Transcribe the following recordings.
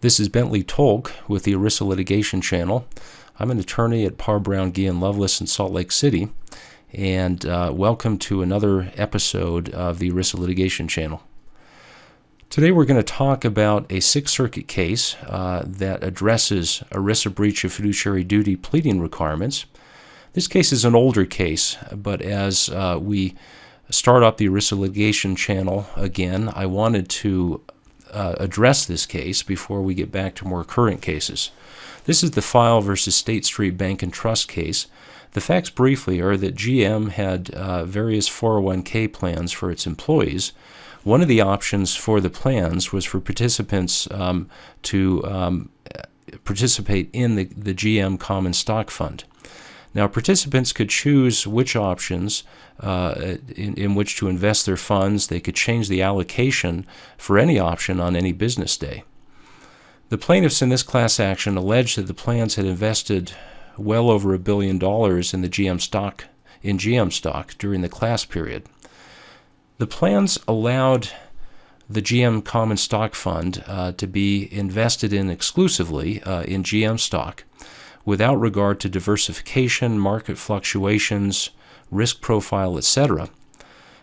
This is Bentley Tolk with the ERISA Litigation channel. I'm an attorney at Parr, Brown, Gee & Lovelace in Salt Lake City, and welcome to another episode of the ERISA Litigation channel. Today we're going to talk about a Sixth Circuit case that addresses ERISA breach of fiduciary duty pleading requirements. This case is an older case, but as we start up the ERISA Litigation channel again, I wanted to address this case before we get back to more current cases. This is the File versus State Street Bank and Trust case. The facts briefly are that GM had various 401k plans for its employees. One of the options for the plans was for participants to participate in the GM Common Stock Fund. Now, participants could choose which options in which to invest their funds. They could change the allocation for any option on any business day. The plaintiffs in this class action alleged that the plans had invested well over $1 billion in the GM stock during the class period. The plans allowed the GM Common Stock Fund to be invested in exclusively in GM stock, without regard to diversification, market fluctuations, risk profile, etc.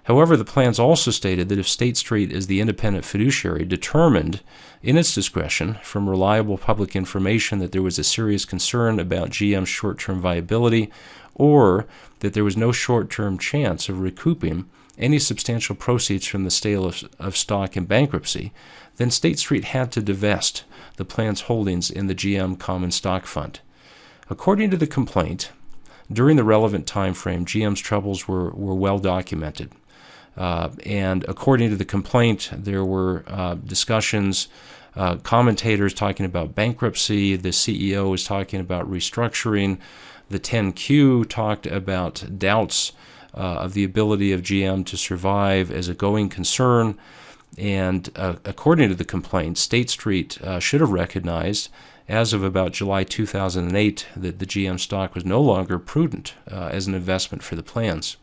However, the plans also stated that if State Street, as the independent fiduciary, determined in its discretion from reliable public information that there was a serious concern about GM's short-term viability, or that there was no short-term chance of recouping any substantial proceeds from the sale of stock in bankruptcy, then State Street had to divest the plan's holdings in the GM Common Stock Fund. According to the complaint, during the relevant time frame, GM's troubles were well documented. And according to the complaint, there were discussions, commentators talking about bankruptcy, the CEO was talking about restructuring, the 10Q talked about doubts of the ability of GM to survive as a going concern, and according to the complaint, State Street should have recognized as of about July 2008 that the GM stock was no longer prudent as an investment for the plans.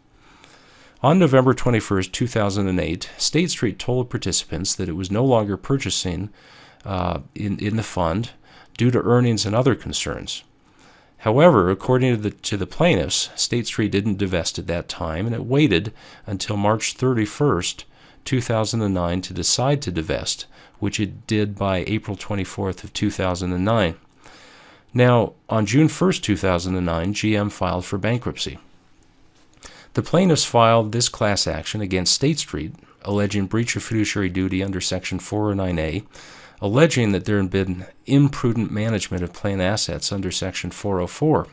On November 21, 2008, State Street told participants that it was no longer purchasing in the fund due to earnings and other concerns. However, according to the plaintiffs, State Street didn't divest at that time, and it waited until March 31, 2009 to decide to divest, which it did by April 24th of 2009. Now, on June 1st, 2009, GM filed for bankruptcy. The plaintiffs filed this class action against State Street, alleging breach of fiduciary duty under Section 409A, alleging that there had been imprudent management of plan assets under Section 404.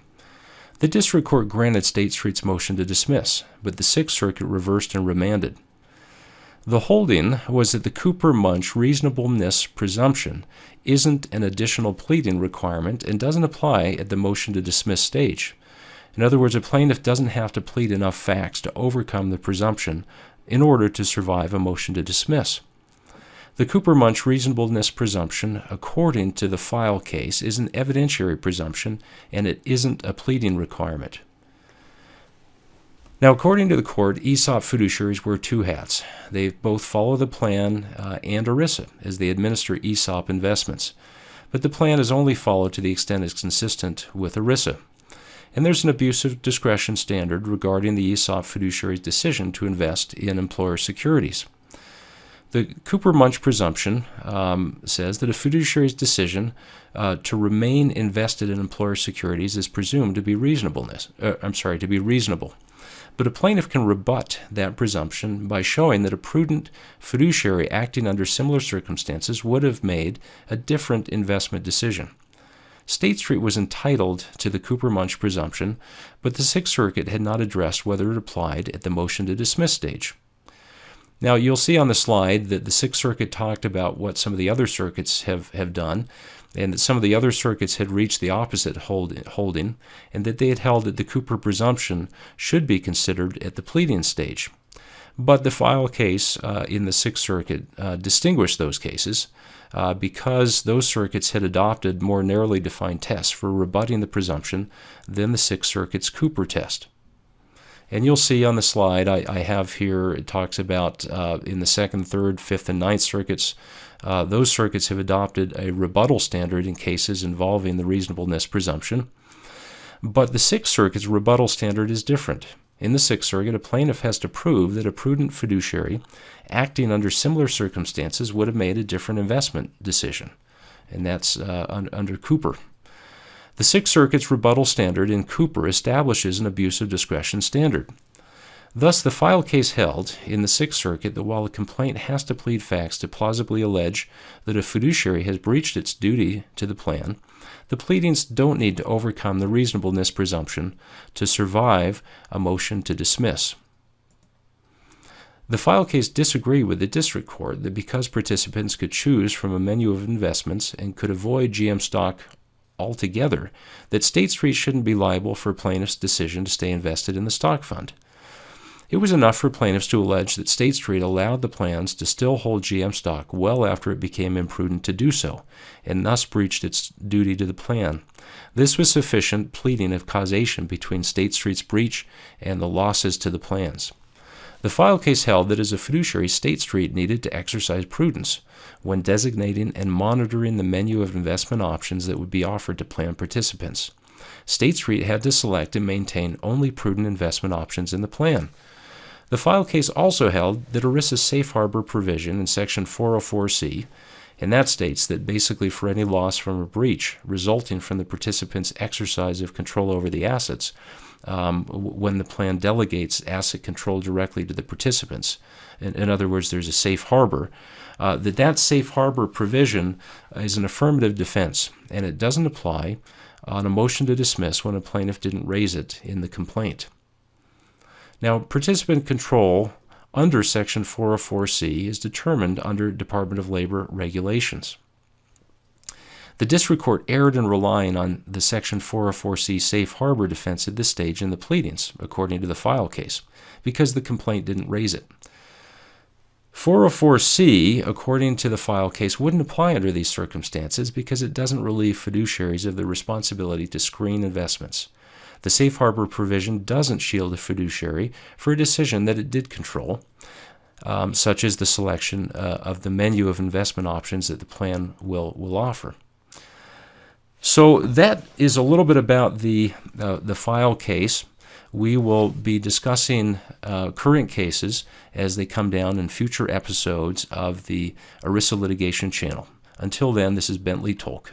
The district court granted State Street's motion to dismiss, but the Sixth Circuit reversed and remanded. The holding was that the Cooper-Munch reasonableness presumption isn't an additional pleading requirement and doesn't apply at the motion to dismiss stage. In other words, a plaintiff doesn't have to plead enough facts to overcome the presumption in order to survive a motion to dismiss. The Cooper-Munch reasonableness presumption, according to the File case, is an evidentiary presumption, and it isn't a pleading requirement. Now, according to the court, ESOP fiduciaries wear two hats. They both follow the plan and ERISA as they administer ESOP investments. But the plan is only followed to the extent it's consistent with ERISA. And there's an abuse of discretion standard regarding the ESOP fiduciary's decision to invest in employer securities. The Cooper-Munch presumption says that a fiduciary's decision to remain invested in employer securities is presumed to be reasonable. But a plaintiff can rebut that presumption by showing that a prudent fiduciary acting under similar circumstances would have made a different investment decision. State Street was entitled to the Cooper-Munch presumption, but the Sixth Circuit had not addressed whether it applied at the motion to dismiss stage. Now, you'll see on the slide that the Sixth Circuit talked about what some of the other circuits have done, and that some of the other circuits had reached the opposite holding, and that they had held that the Cooper presumption should be considered at the pleading stage. But the File case in the Sixth Circuit distinguished those cases because those circuits had adopted more narrowly defined tests for rebutting the presumption than the Sixth Circuit's Cooper test. And you'll see on the slide I have here, it talks about in the 2nd, 3rd, 5th, and 9th circuits, those circuits have adopted a rebuttal standard in cases involving the reasonableness presumption. But the 6th Circuit's rebuttal standard is different. In the 6th Circuit, a plaintiff has to prove that a prudent fiduciary acting under similar circumstances would have made a different investment decision, and that's under Cooper. The 6th Circuit's rebuttal standard in Cooper establishes an abuse of discretion standard. Thus, the file case held in the 6th Circuit that while a complaint has to plead facts to plausibly allege that a fiduciary has breached its duty to the plan, the pleadings don't need to overcome the reasonableness presumption to survive a motion to dismiss. The file case disagreed with the district court that because participants could choose from a menu of investments and could avoid GM stock altogether, that State Street shouldn't be liable for a plaintiff's decision to stay invested in the stock fund. It was enough for plaintiffs to allege that State Street allowed the plans to still hold GM stock well after it became imprudent to do so, and thus breached its duty to the plan. This was sufficient pleading of causation between State Street's breach and the losses to the plans. The file case held that as a fiduciary, State Street needed to exercise prudence when designating and monitoring the menu of investment options that would be offered to plan participants. State Street had to select and maintain only prudent investment options in the plan. The file case also held that ERISA's safe harbor provision in Section 404C, and that states that basically for any loss from a breach resulting from the participant's exercise of control over the assets, when the plan delegates asset control directly to the participants, in other words, there's a safe harbor, that safe harbor provision is an affirmative defense, and it doesn't apply on a motion to dismiss when a plaintiff didn't raise it in the complaint. Now, participant control under Section 404C is determined under Department of Labor regulations. The district court erred in relying on the Section 404C safe harbor defense at this stage in the pleadings, according to the file case, because the complaint didn't raise it. 404C, according to the file case, wouldn't apply under these circumstances because it doesn't relieve fiduciaries of the responsibility to screen investments. The safe harbor provision doesn't shield a fiduciary for a decision that it did control, such as the selection of the menu of investment options that the plan will offer. So that is a little bit about the file case. We will be discussing current cases as they come down in future episodes of the ERISA Litigation channel. Until then, this is Bentley Tolk.